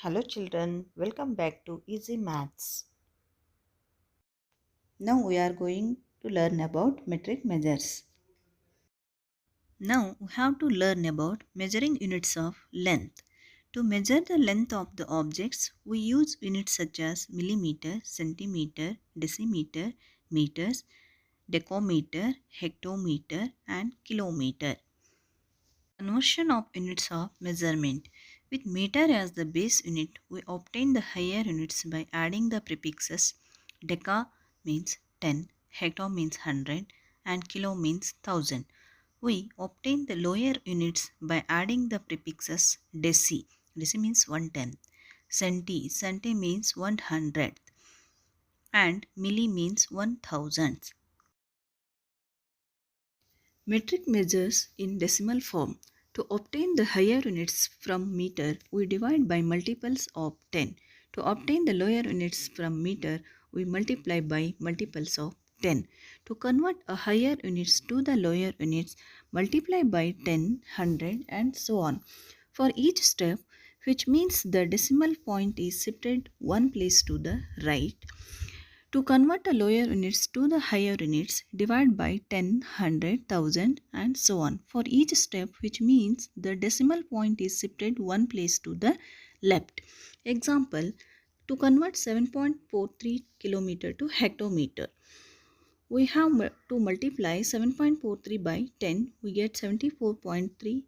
Hello children, welcome back to Easy Maths. Now we are going to learn about metric measures. Now we have to learn about measuring units of length. To measure the length of the objects, we use units such as millimeter, centimeter, decimeter, meters, decometer, hectometer and kilometer. Conversion of units of measurement. With meter as the base unit, we obtain the higher units by adding the prefixes deca means 10, hecto means 100 and kilo means 1000. We obtain the lower units by adding the prefixes deci. Deci means 1/10. Centi means 100 and milli means 1000. Metric measures in decimal form. To obtain the higher units from meter, we divide by multiples of 10. To obtain the lower units from meter, we multiply by multiples of 10. To convert a higher units to the lower units, multiply by 10, 100 and so on. For each step, which means the decimal point is shifted one place to the right. To convert the lower units to the higher units, divide by 10, 100, 1000 and so on. For each step, which means the decimal point is shifted one place to the left. Example, to convert 7.43 kilometer to hectometer, we have to multiply 7.43 by 10, we get 74.3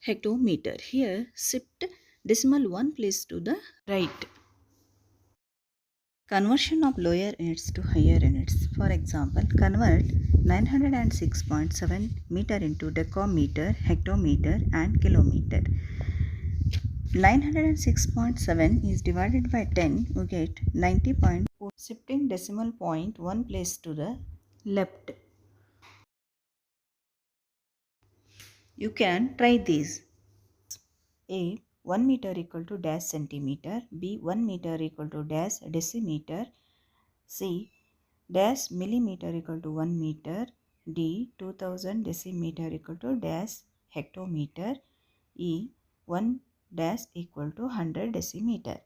hectometer. Here, shift decimal one place to the right. Conversion of lower units to higher units. For example, convert 906.7 meter into decameter, hectometer and kilometer. 906.7 is divided by 10, we get 90.4. Shifting decimal point one place to the left. You can try these. A. 1 meter equal to dash centimeter. B. 1 meter equal to dash decimeter. C. Dash millimeter equal to 1 meter. D. 2000 decimeter equal to dash hectometer. E. 1 dash equal to 100 decimeter.